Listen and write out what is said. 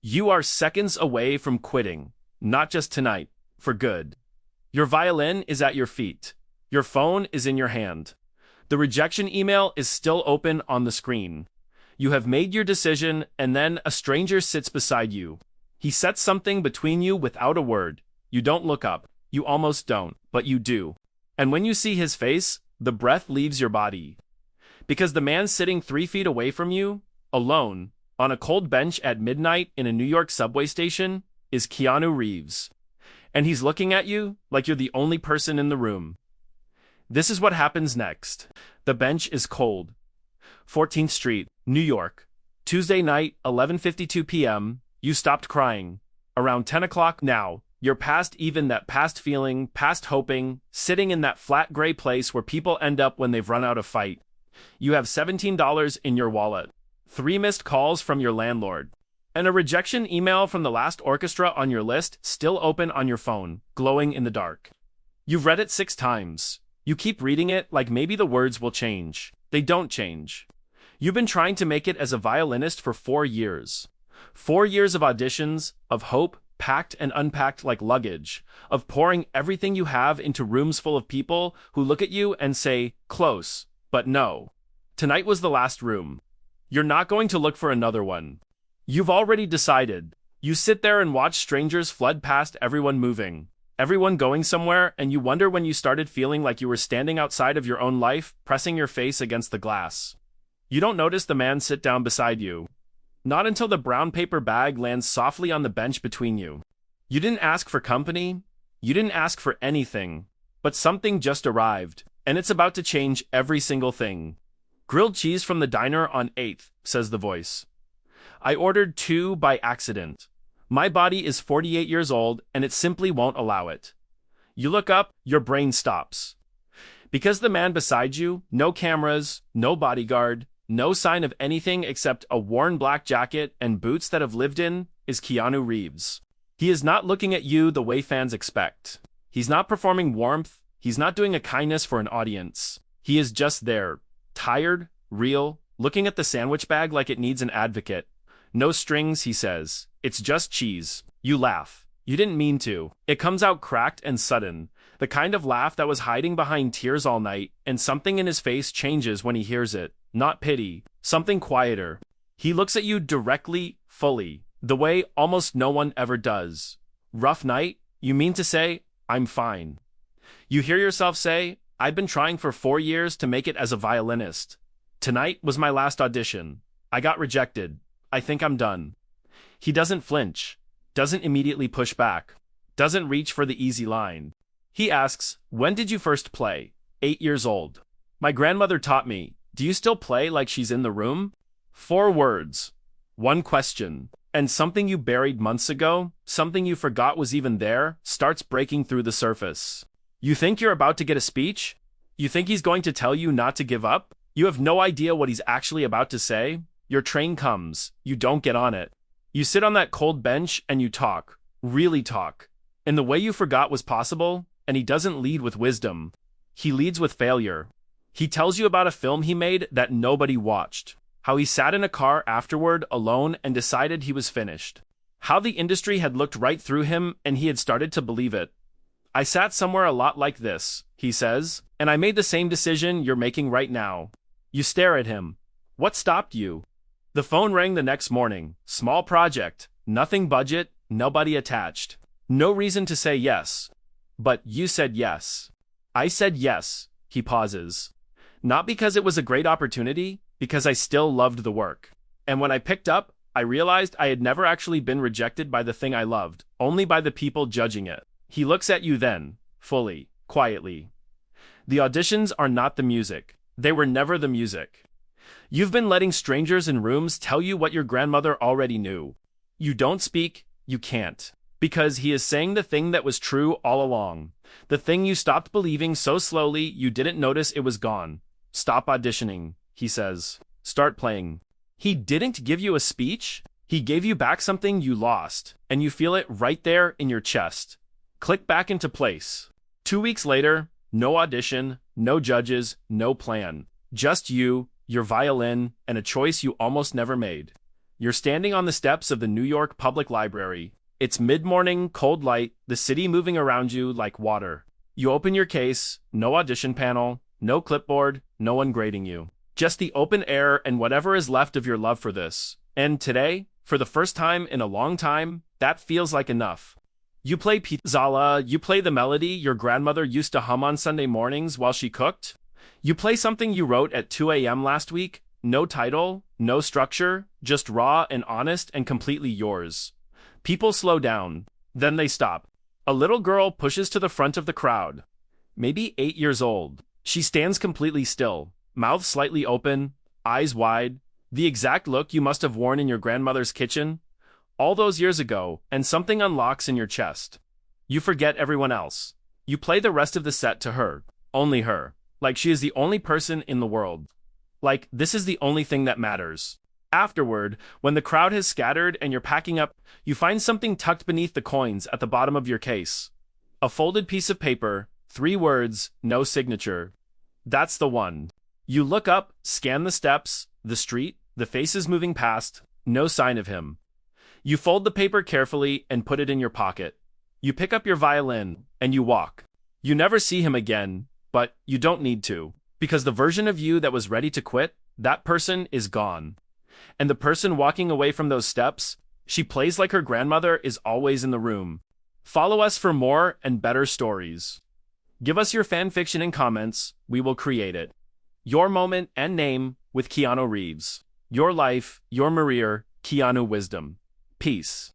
You are seconds away from quitting, not just tonight, for good. Your violin is at your feet. Your phone is in your hand. The rejection email is still open on the screen. You have made your decision, and then a stranger sits beside you. He sets something between you without a word. You don't look up. You almost don't, but you do. And when you see his face, the breath leaves your body. Because the man sitting 3 feet away from you, alone, on a cold bench at midnight in a New York subway station, is Keanu Reeves. And he's looking at you like you're the only person in the room. This is what happens next. The bench is cold. 14th Street, New York. Tuesday night, 11:52 p.m. You stopped crying. Around 10 o'clock now. You're past even that past feeling, past hoping, sitting in that flat gray place where people end up when they've run out of fight. You have $17 in your wallet. 3 missed calls from your landlord. And a rejection email from the last orchestra on your list still open on your phone, glowing in the dark. You've read it 6 times. You keep reading it like maybe the words will change. They don't change. You've been trying to make it as a violinist for 4 years. 4 years of auditions, of hope, packed and unpacked like luggage, of pouring everything you have into rooms full of people who look at you and say, close, but no. Tonight was the last room. You're not going to look for another one. You've already decided. You sit there and watch strangers flood past everyone moving, everyone going somewhere, and you wonder when you started feeling like you were standing outside of your own life, pressing your face against the glass. You don't notice the man sit down beside you. Not until the brown paper bag lands softly on the bench between you. You didn't ask for company. You didn't ask for anything. But something just arrived, and it's about to change every single thing. Grilled cheese from the diner on 8th, says the voice. I ordered 2 by accident. My body is 48 years old, and it simply won't allow it. You look up, your brain stops. Because the man beside you, no cameras, no bodyguard, no sign of anything except a worn black jacket and boots that have lived in, is Keanu Reeves. He is not looking at you the way fans expect. He's not performing warmth. He's not doing a kindness for an audience. He is just there, tired, real, looking at the sandwich bag like it needs an advocate. No strings, he says. It's just cheese. You laugh. You didn't mean to. It comes out cracked and sudden. The kind of laugh that was hiding behind tears all night, and something in his face changes when he hears it. Not pity. Something quieter. He looks at you directly, fully, the way almost no one ever does. Rough night? You mean to say, I'm fine. You hear yourself say, I've been trying for 4 years to make it as a violinist. Tonight was my last audition. I got rejected. I think I'm done. He doesn't flinch, doesn't immediately push back, doesn't reach for the easy line. He asks, when did you first play? 8 years old. My grandmother taught me. Do you still play like she's in the room? 4 words. 1 question. And something you buried months ago, something you forgot was even there, starts breaking through the surface. You think you're about to get a speech? You think he's going to tell you not to give up? You have no idea what he's actually about to say. Your train comes. You don't get on it. You sit on that cold bench and you talk. Really talk. In the way you forgot was possible, and he doesn't lead with wisdom. He leads with failure. He tells you about a film he made that nobody watched. How he sat in a car afterward alone and decided he was finished. How the industry had looked right through him and he had started to believe it. I sat somewhere a lot like this, he says, and I made the same decision you're making right now. You stare at him. What stopped you? The phone rang the next morning. Small project. Nothing budget. Nobody attached. No reason to say yes. But you said yes. I said yes. He pauses. Not because it was a great opportunity, because I still loved the work. And when I picked up, I realized I had never actually been rejected by the thing I loved, only by the people judging it. He looks at you then, fully, quietly. The auditions are not the music. They were never the music. You've been letting strangers in rooms tell you what your grandmother already knew. You don't speak, you can't. Because he is saying the thing that was true all along. The thing you stopped believing so slowly you didn't notice it was gone. Stop auditioning, he says. Start playing. He didn't give you a speech. He gave you back something you lost, and you feel it right there in your chest. Click back into place. 2 weeks later, no audition, no judges, no plan. Just you, your violin, and a choice you almost never made. You're standing on the steps of the New York Public Library. It's mid-morning, cold light, the city moving around you like water. You open your case, no audition panel, no clipboard, no one grading you. Just the open air and whatever is left of your love for this. And today, for the first time in a long time, that feels like enough. You play Pizzala, you play the melody your grandmother used to hum on Sunday mornings while she cooked. You play something you wrote at 2 a.m. last week, no title, no structure, just raw and honest and completely yours. People slow down, then they stop. A little girl pushes to the front of the crowd. Maybe 8 years old. She stands completely still, mouth slightly open, eyes wide, the exact look you must have worn in your grandmother's kitchen all those years ago, and something unlocks in your chest. You forget everyone else. You play the rest of the set to her, only her, like she is the only person in the world. Like, this is the only thing that matters. Afterward, when the crowd has scattered and you're packing up, you find something tucked beneath the coins at the bottom of your case. A folded piece of paper, 3 words, no signature. That's the one. You look up, scan the steps, the street, the faces moving past, no sign of him. You fold the paper carefully and put it in your pocket. You pick up your violin, and you walk. You never see him again, but you don't need to, because the version of you that was ready to quit, that person is gone. And the person walking away from those steps, she plays like her grandmother is always in the room. Follow us for more and better stories. Give us your fan fiction in comments, we will create it. Your moment and name with Keanu Reeves. Your life, your career, Keanu wisdom. Peace.